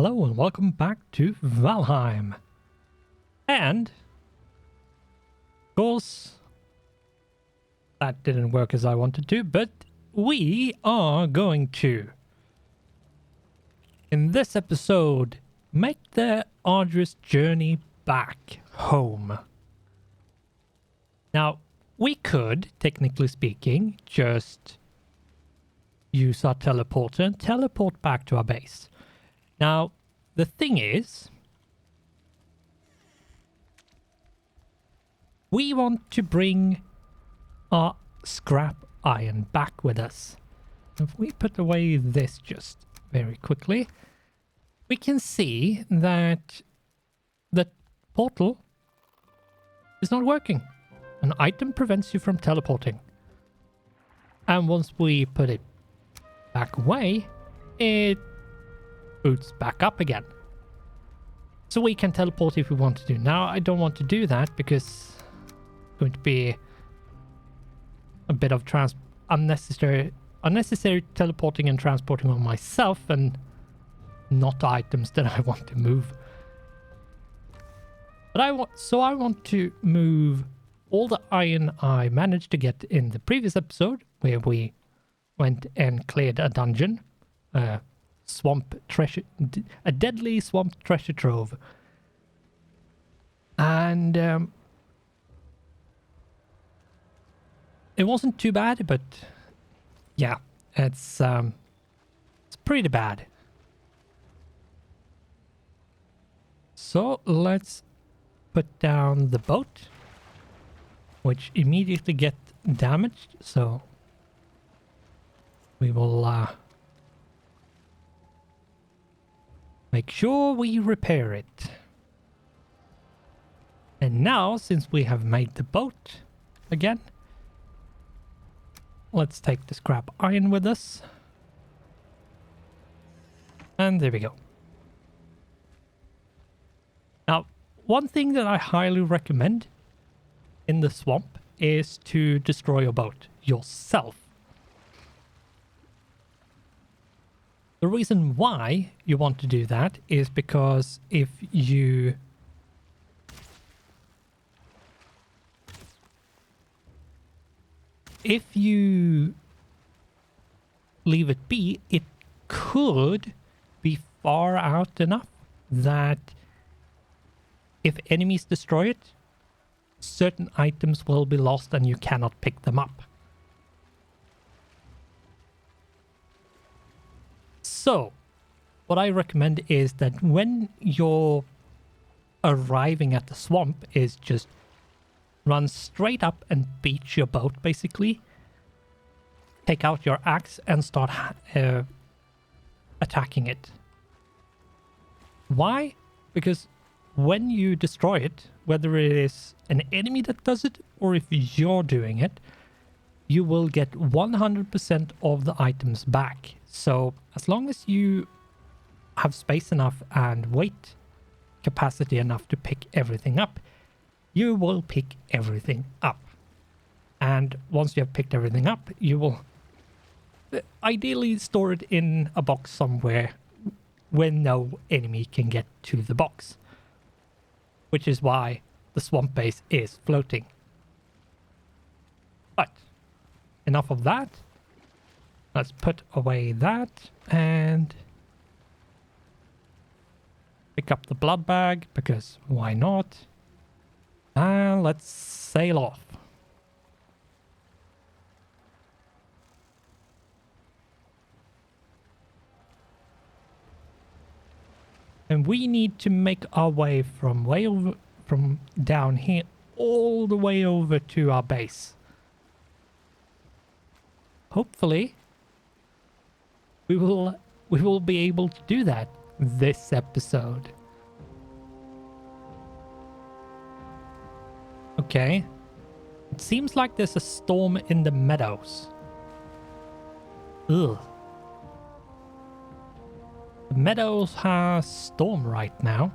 Hello and welcome back to Valheim. And, of course, that didn't work as I wanted to, but we are going to, in this episode, make the arduous journey back home. Now, we could, technically speaking, just use our teleporter and teleport back to our base. Now, the thing is, we want to bring our scrap iron back with us. If we put away this just very quickly, we can see that the portal is not working. An item prevents you from teleporting. And once we put it back away, it boots back up again. So we can teleport if we want to do. Now, I don't want to do that because it's going to be a bit of unnecessary teleporting and transporting on myself and not items that I want to move. But I want to move all the iron I managed to get in the previous episode where we went and cleared a dungeon. Swamp treasure, a deadly swamp treasure trove. And it wasn't too bad, but yeah, it's pretty bad. So let's put down the boat, which immediately get damaged, so we will make sure we repair it. And now, since we have made the boat again, let's take the scrap iron with us. And there we go. Now, one thing that I highly recommend in the swamp is to destroy your boat yourself. The reason why you want to do that is because if you leave it be, it could be far out enough that if enemies destroy it, certain items will be lost and you cannot pick them up. So, what I recommend is that when you're arriving at the swamp is just run straight up and beat your boat, basically. Take out your axe and start attacking it. Why? Because when you destroy it, whether it is an enemy that does it or if you're doing it, you will get 100% of the items back. So as long as you have space enough and weight capacity enough to pick everything up, you will pick everything up. And once you have picked everything up, you will ideally store it in a box somewhere where no enemy can get to the box. Which is why the swamp base is floating. But enough of that. Let's put away that and pick up the blood bag because why not? And let's sail off. And we need to make our way from down here all the way over to our base. Hopefully, we will be able to do that this episode. Okay. It seems like there's a storm in the meadows. Ugh. The meadows has storm right now.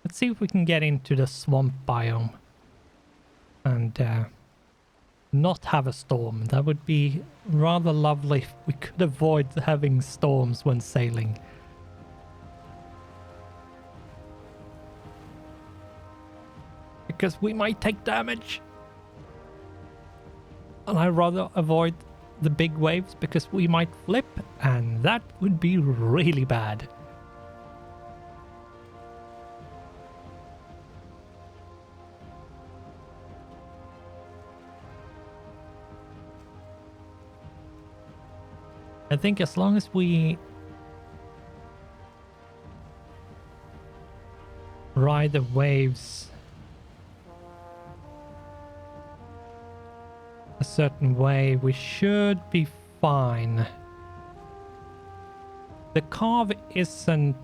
Let's see if we can get into the swamp biome and not have a storm. That would be rather lovely if we could avoid having storms when sailing. Because we might take damage. And I'd rather avoid the big waves because we might flip, and that would be really bad. I think as long as we ride the waves a certain way, we should be fine. The carve isn't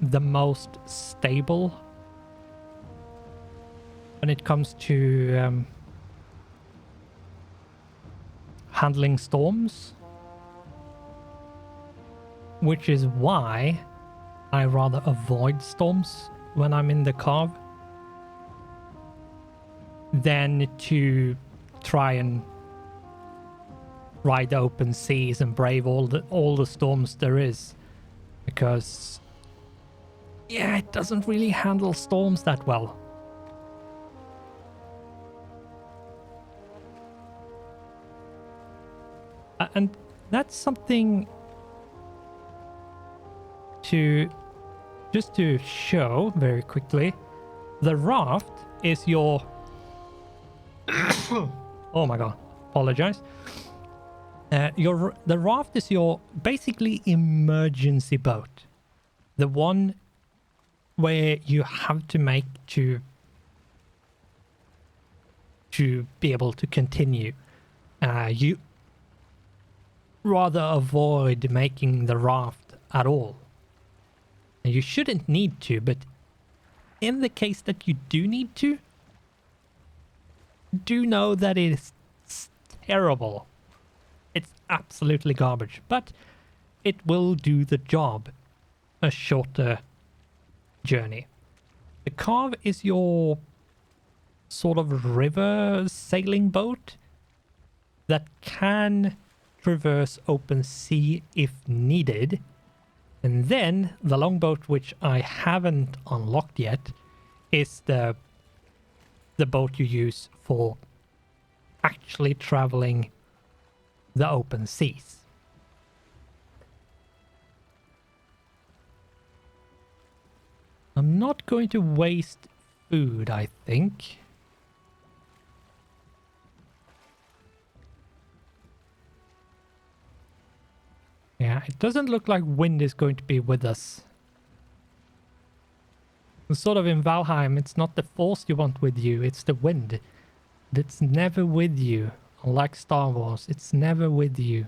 the most stable when it comes to handling storms, which is why I rather avoid storms when I'm in the carve than to try and ride the open seas and brave all the storms there is, because yeah, it doesn't really handle storms that well. And that's something to just to show very quickly. The raft is your oh my god, apologize. The raft is your basically emergency boat, the one where you have to make to be able to continue. You rather avoid making the raft at all. You shouldn't need to, but in the case that you do need to, do know that it is terrible. It's absolutely garbage, but it will do the job a shorter journey. The carve is your sort of river sailing boat that can traverse open sea if needed. And then the longboat, which I haven't unlocked yet, is the boat you use for actually traveling the open seas. I'm not going to waste food, I think. Yeah, it doesn't look like wind is going to be with us. Sort of in Valheim, it's not the force you want with you, it's the wind. It's never with you. Unlike Star Wars, it's never with you.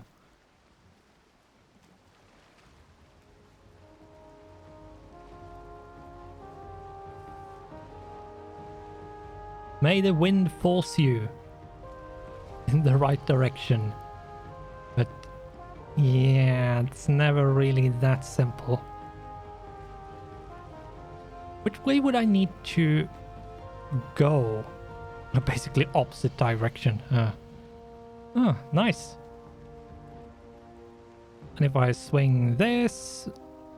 May the wind force you in the right direction. But yeah, it's never really that simple. Which way would I need to go? Basically opposite direction. Oh, nice. And if I swing this,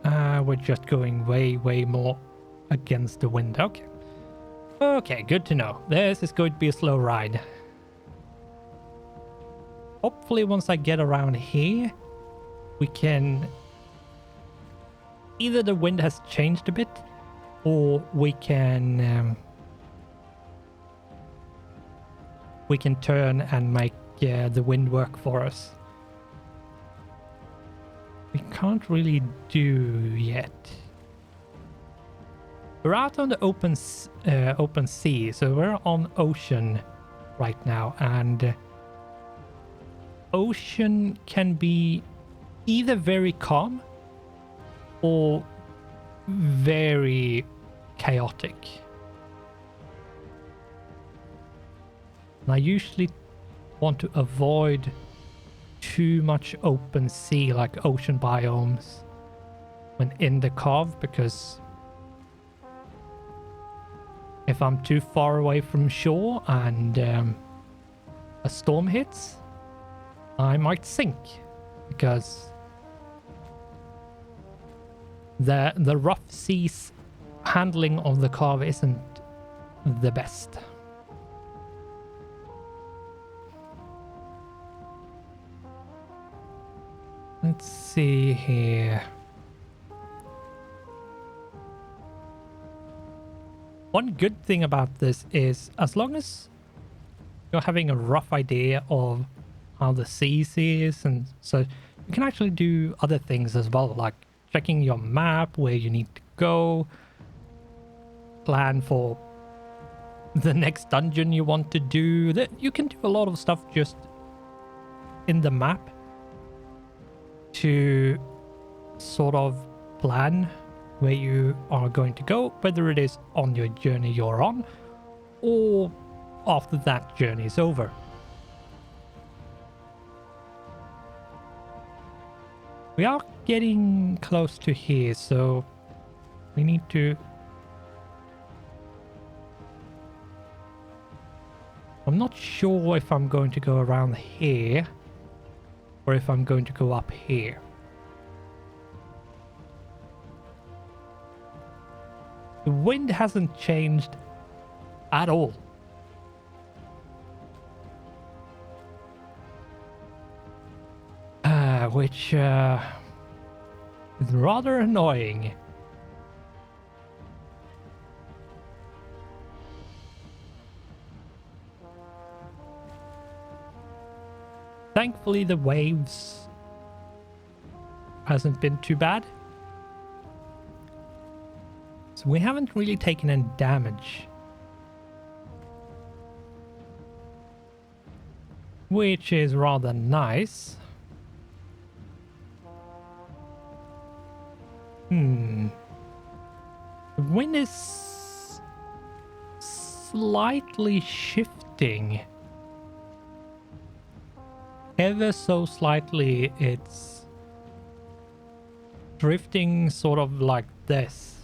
we're just going way more against the wind. Okay. Okay, good to know. This is going to be a slow ride. Hopefully once I get around here, we can... Either the wind has changed a bit, or we can turn and make the wind work for us. We can't really do yet. We're out on the open sea, so we're on ocean right now, and ocean can be either very calm or very chaotic. And I usually want to avoid too much open sea, like ocean biomes, when in the cove, because if I'm too far away from shore and a storm hits, I might sink because the rough seas handling of the carve isn't the best. Let's see here. One good thing about this is as long as you're having a rough idea of how the seas is, and so you can actually do other things as well, like checking your map, where you need to go, plan for the next dungeon you want to do. You can do a lot of stuff just in the map to sort of plan where you are going to go, whether it is on your journey you're on or after that journey is over. We are getting close to here, so we need to... I'm not sure if I'm going to go around here or if I'm going to go up here. The wind hasn't changed at all. Which is rather annoying. Thankfully, the waves hasn't been too bad. So we haven't really taken any damage. Which is rather nice. The wind is slightly shifting. Ever so slightly, it's drifting sort of like this.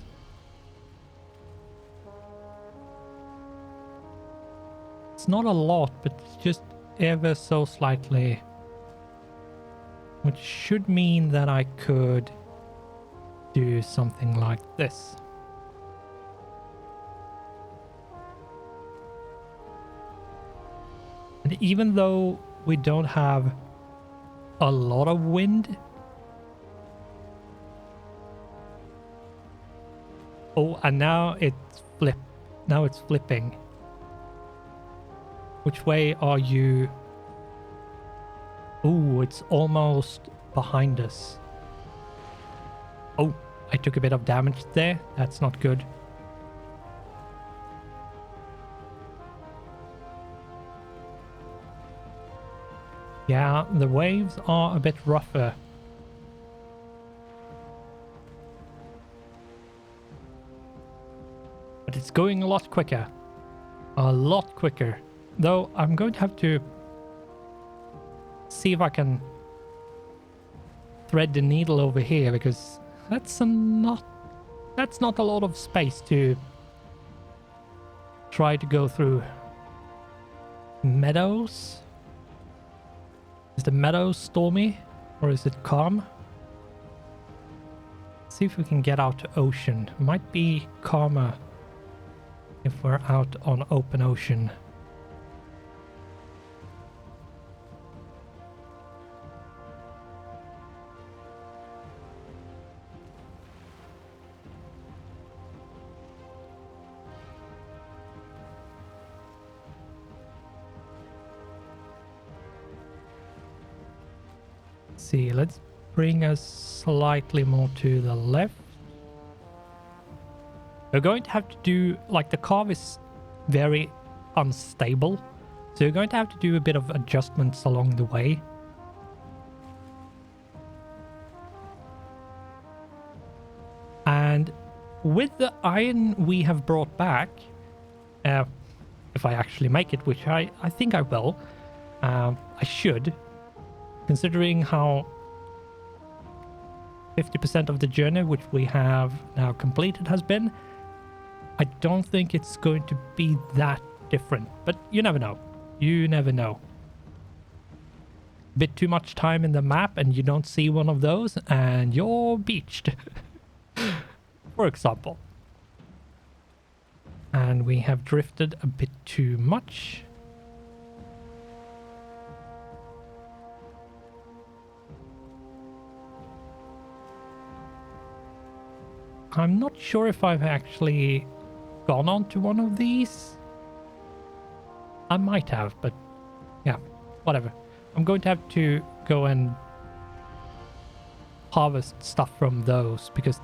It's not a lot, but it's just ever so slightly. Which should mean that I could do something like this. And even though we don't have a lot of wind... Oh, and now it's now it's flipping. Which way are you? Oh, it's almost behind us. Oh, I took a bit of damage there. That's not good. Yeah, the waves are a bit rougher. But it's going a lot quicker. A lot quicker. Though I'm going to have to see if I can thread the needle over here, because that's not a lot of space to try to go through. Meadows? Is the meadows stormy or is it calm? Let's see if we can get out to ocean. Might be calmer if we're out on open ocean. See, let's bring us slightly more to the left. We're going to have to do, like, the carve is very unstable, so you're going to have to do a bit of adjustments along the way. And with the iron we have brought back, if I actually make it, which I think I will, I should, considering how 50% of the journey which we have now completed has been, I don't think it's going to be that different. But you never know. You never know. bit too much time in the map and you don't see one of those and you're beached. For example. And we have drifted a bit too much. I'm not sure if I've actually gone on to one of these. I might have, but yeah, whatever. I'm going to have to go and harvest stuff from those because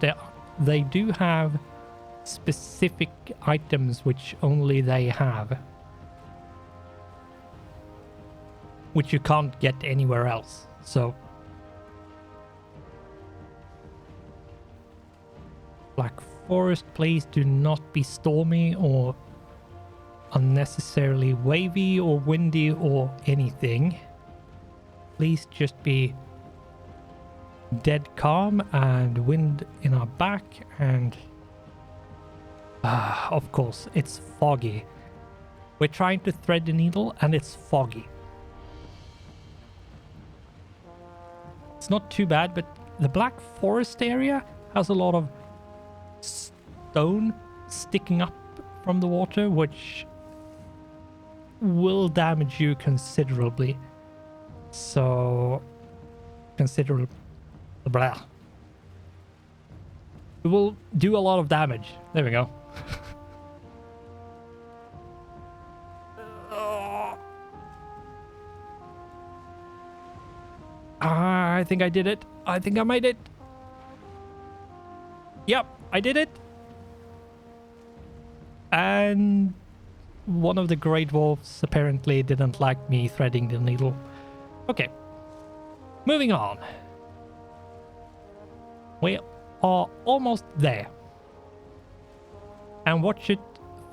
they do have specific items which only they have, which you can't get anywhere else. So Black Forest, please do not be stormy or unnecessarily wavy or windy or anything. Please just be dead calm and wind in our back. And of course it's foggy. We're trying to thread the needle and it's foggy. It's not too bad, but the Black Forest area has a lot of stone sticking up from the water, which will damage you considerably. So considerable. Blah. It will do a lot of damage. There we go. I think I did it. I think I made it. Yep, I did it. And one of the Great Wolves apparently didn't like me threading the needle. Okay. Moving on. We are almost there. And watch it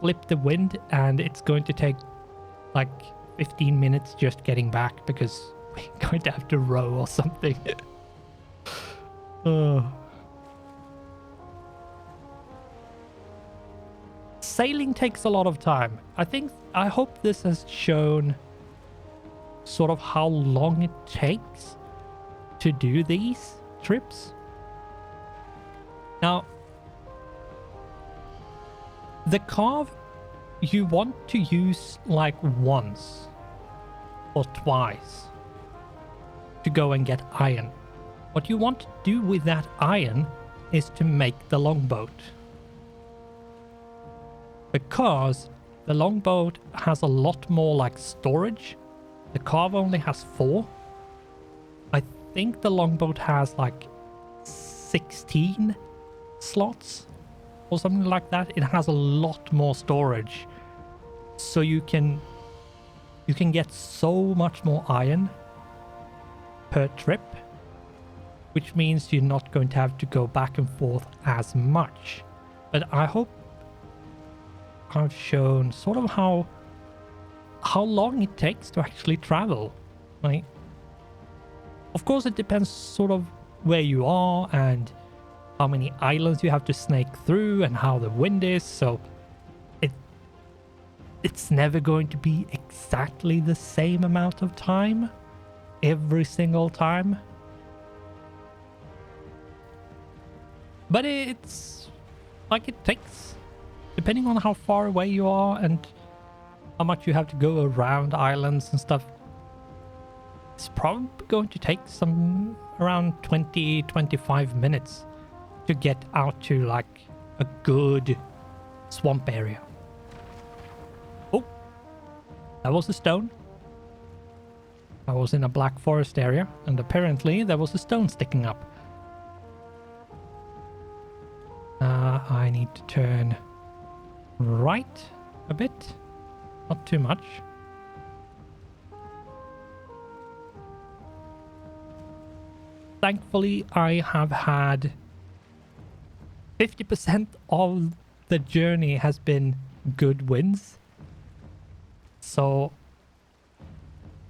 flip the wind, and it's going to take like 15 minutes just getting back because we're going to have to row or something. Sailing takes a lot of time. I hope this has shown sort of how long it takes to do these trips. Now, the carve you want to use like once or twice to go and get iron. What you want to do with that iron is to make the longboat. Because the longboat has a lot more like storage. The carve only has 4. I think the longboat has like 16 slots or something like that. It has a lot more storage. So you can get so much more iron per trip, which means you're not going to have to go back and forth as much. But I hope I've shown sort of how long it takes to actually travel. Like, of course it depends sort of where you are and how many islands you have to snake through and how the wind is, so it's never going to be exactly the same amount of time every single time. But it's like it takes, depending on how far away you are and how much you have to go around islands and stuff, it's probably going to take some around 20-25 minutes to get out to like a good swamp area. Oh, that was a stone. I was in a Black Forest area and apparently there was a stone sticking up. I need to turn right a bit, not too much. Thankfully, I have had 50% of the journey has been good winds. So,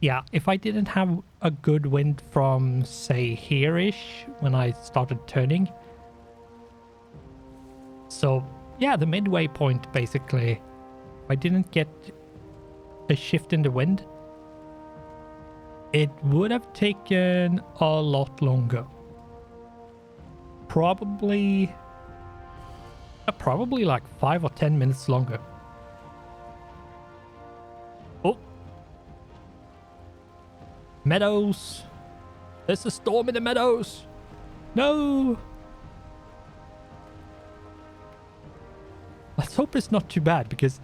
yeah, if I didn't have a good wind from, say, here-ish when I started turning. So, yeah, the midway point, basically. If I didn't get a shift in the wind, it would have taken a lot longer. Probably like 5 or 10 minutes longer. Oh. Meadows. There's a storm in the meadows. No. Let's hope it's not too bad because...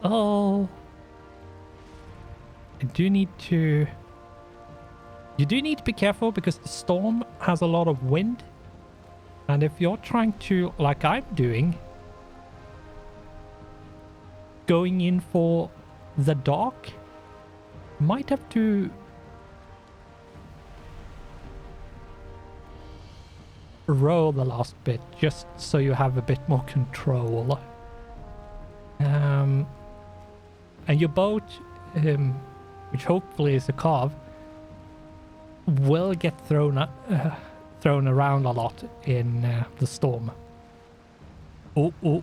Oh. I do need to... You do need to be careful because the storm has a lot of wind. And if you're trying to, like I'm doing, going in for the dark, you might have to roll the last bit just so you have a bit more control. And your boat, which hopefully is a carve, will get thrown around a lot in the storm. Oh,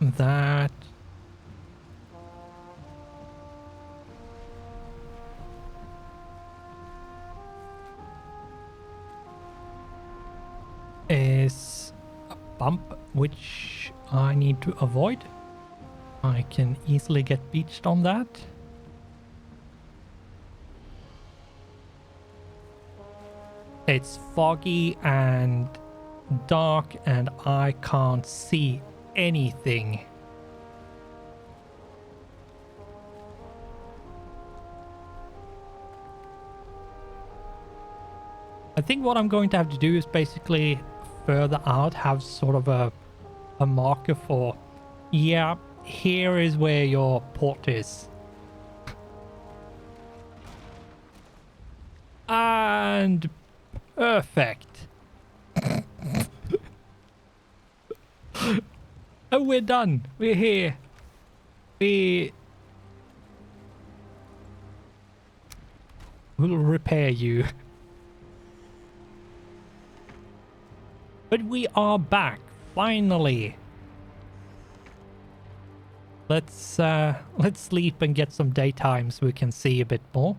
that is a bump which I need to avoid. I can easily get beached on that. It's foggy and dark and I can't see anything. I think what I'm going to have to do is basically further out have sort of a marker for, yeah, here is where your port is. And perfect. Oh, we're done. We're here. We will repair you. But we are back, finally. Let's sleep and get some daytime so we can see a bit more.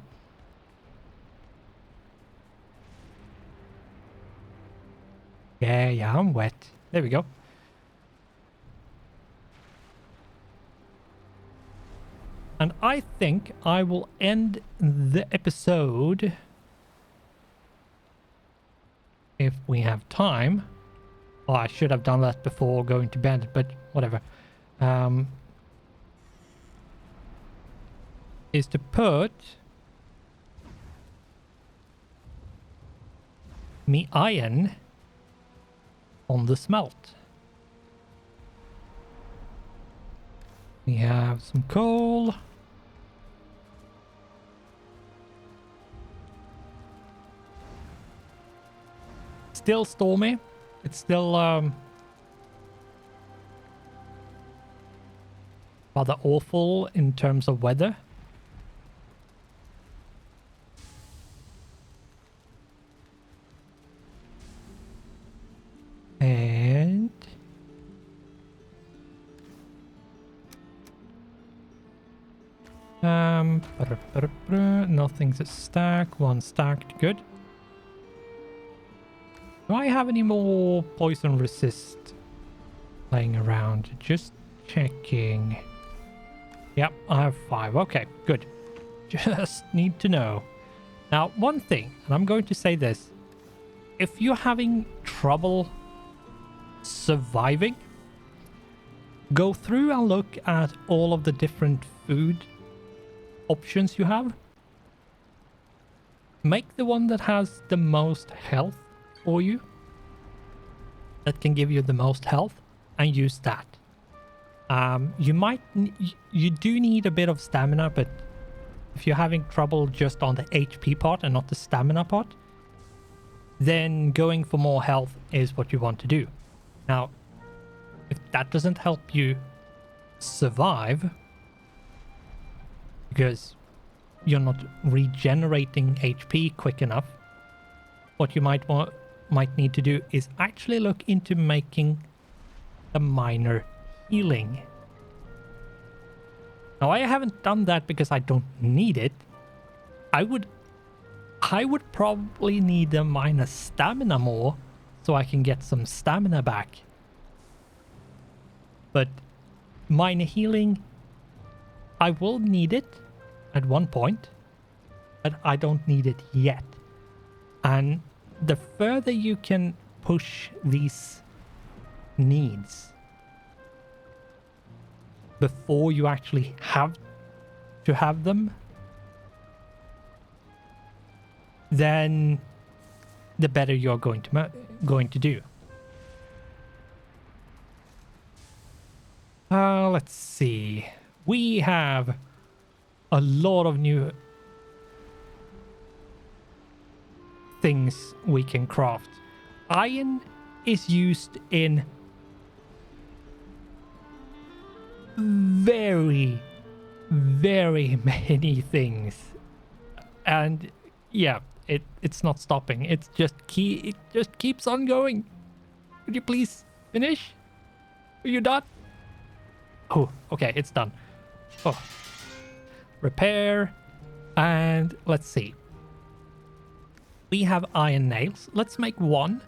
Yeah, I'm wet. There we go. And I think I will end the episode, if we have time. Oh, I should have done that before going to bed, but whatever. Is to put me iron on the smelt. We have some coal. Still stormy. It's still rather awful in terms of weather. And nothing's a stack. One stacked. Good. Do I have any more poison resist laying around? Just checking. Yep, I have 5. Okay, good. Just need to know. Now, one thing, and I'm going to say this. If you're having trouble surviving, go through and look at all of the different food options you have. Make the one that has the most health for you, that can give you the most health, and use that. You do need a bit of stamina, but if you're having trouble just on the HP part and not the stamina part, then going for more health is what you want to do. Now, if that doesn't help you survive because you're not regenerating HP quick enough, what you might need to do is actually look into making the minor healing. Now, I haven't done that because I don't need it. I would probably need a minus stamina more so I can get some stamina back. But minor healing, I will need it at one point, but I don't need it yet. And the further you can push these needs before you actually have to have them, then the better you're going to do. Let's see. We have a lot of new things we can craft. Iron is used in very, very many things. And yeah, it's not stopping. It just keeps on going. Could you please finish? Are you done? Oh, okay, it's done. Oh. Repair. And let's see. We have iron nails. Let's make one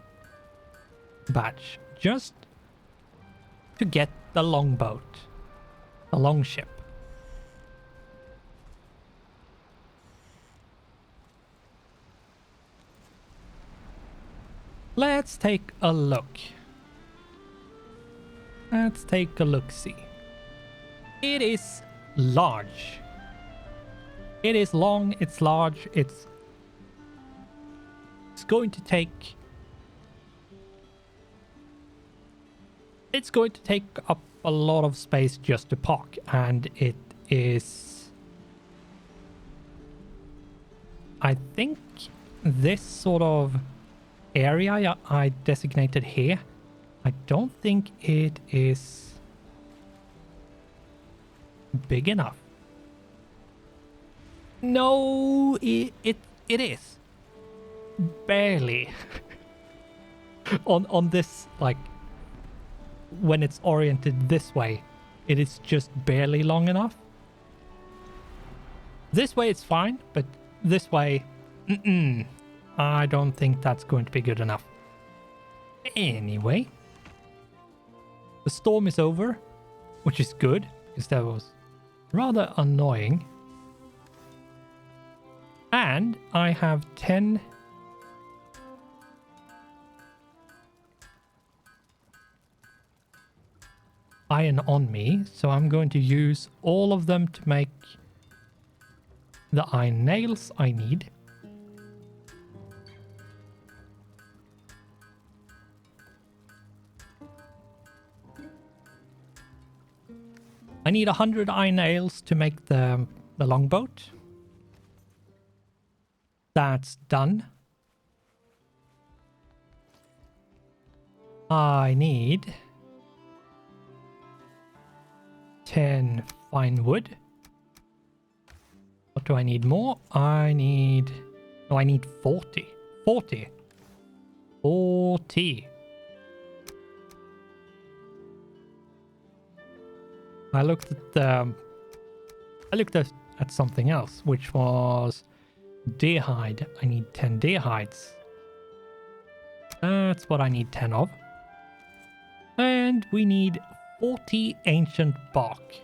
batch just to get the longboat, the longship. Let's take a look. Let's take a look-see. It is large. It is long, it's large, it's going to take... It's going to take up a lot of space just to park, and it is... I think this sort of area I designated here, I don't think it is big enough. No, it is. Barely. on this, like, when it's oriented this way, it is just barely long enough. This way it's fine, but this way, I don't think that's going to be good enough. Anyway, the storm is over, which is good, because that was rather annoying. And I have 10 iron on me, so I'm going to use all of them to make the iron nails I need. I need 100 iron nails to make the longboat. That's done. I need 10 fine wood. What do I need more? I need 40. 40. I looked at something else, which was deer hide. I need 10 deer hides. That's what I need 10 of. And we need 40 ancient bark.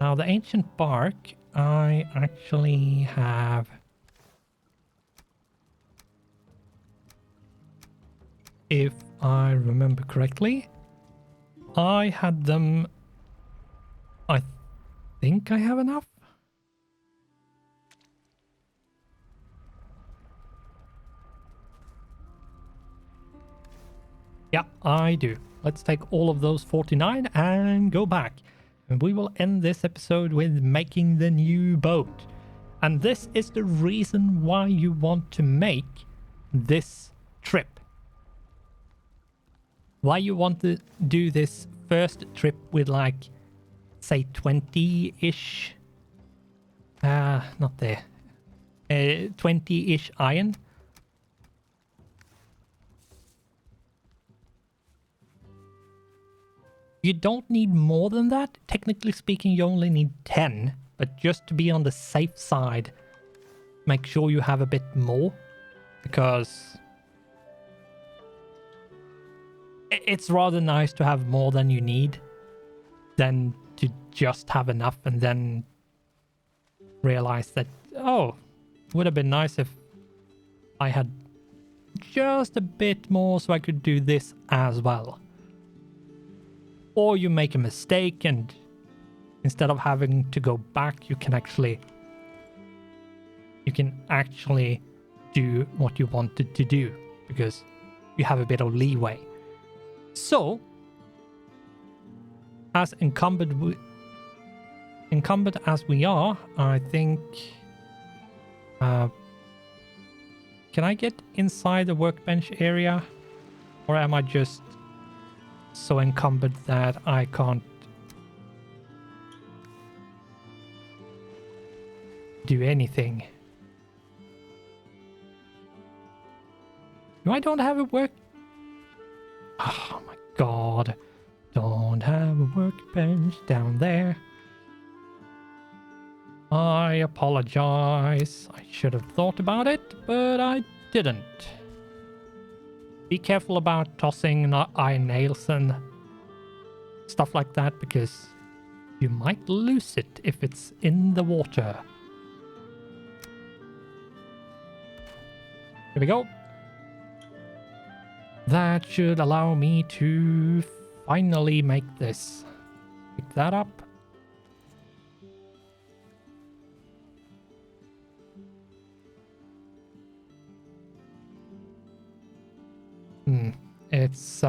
Now the ancient bark, I actually have... If I remember correctly, I had them... I think I have enough. Yeah, I do. Let's take all of those 49 and go back. And we will end this episode with making the new boat. And this is the reason why you want to make this trip. Why you want to do this first trip with, like, say 20-ish, not there, 20-ish iron. You don't need more than that. Technically speaking, you only need 10, but just to be on the safe side, make sure you have a bit more, because it's rather nice to have more than you need than to just have enough and then realize that, oh, would have been nice if I had just a bit more so I could do this as well. Or you make a mistake and instead of having to go back, you can actually do what you wanted to do because you have a bit of leeway. So, as encumbered as we are, I think... can I get inside the workbench area? Or am I just so encumbered that I can't do anything? I don't have a work... Oh my god. Don't have a workbench down there. I apologize. I should have thought about it, but I didn't. Be careful about tossing iron nails and stuff like that, because you might lose it if it's in the water. Here we go. That should allow me to finally make this. Pick that up. It's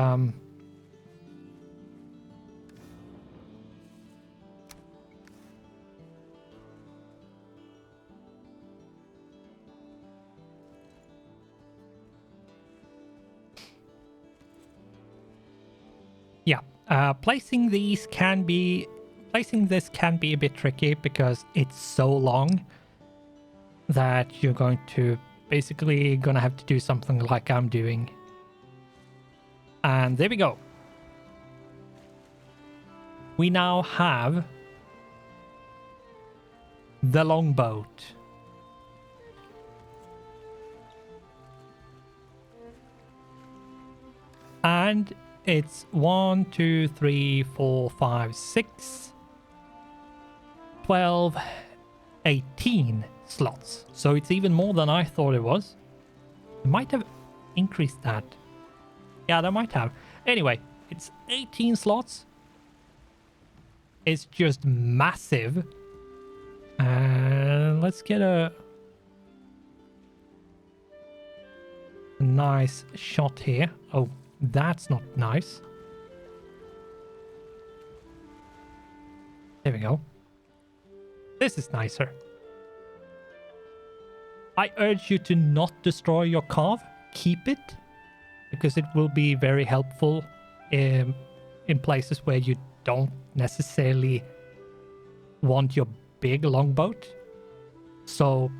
placing this can be a bit tricky because it's so long that you're going to basically gonna have to do something like I'm doing. And there we go. We now have the longboat. And it's 1, 2, 3, 4, 5, 6, 12, 18 slots. So it's even more than I thought it was. I might have increased that. Yeah, they might have. Anyway, it's 18 slots. It's just massive. And let's get a nice shot here. Oh, that's not nice. There we go. This is nicer. I urge you to not destroy your carve. Keep it, because it will be very helpful in places where you don't necessarily want your big longboat. So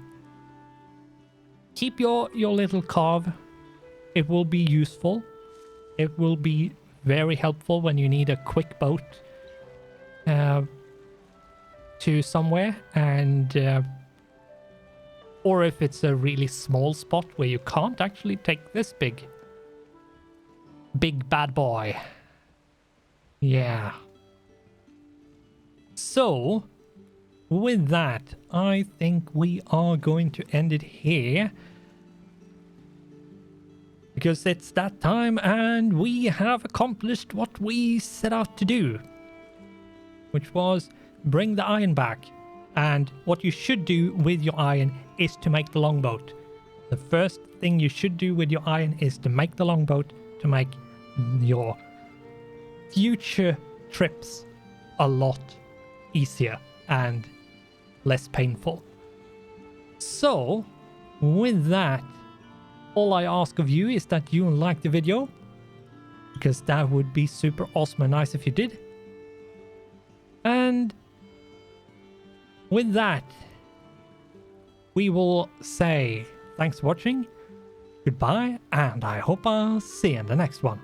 keep your little carve. It will be useful. It will be very helpful when you need a quick boat to somewhere, and or if it's a really small spot where you can't actually take this big bad boy. Yeah. So with that, I think we are going to end it here, because it's that time and we have accomplished what we set out to do, which was bring the iron back. And what you should do with your iron is to make the longboat. The first thing you should do with your iron is to make the longboat, to make your future trips a lot easier and less painful. So with that, all I ask of you is that you like the video, because that would be super awesome and nice if you did. And with that, we will say thanks for watching, goodbye, and I hope I'll see you in the next one.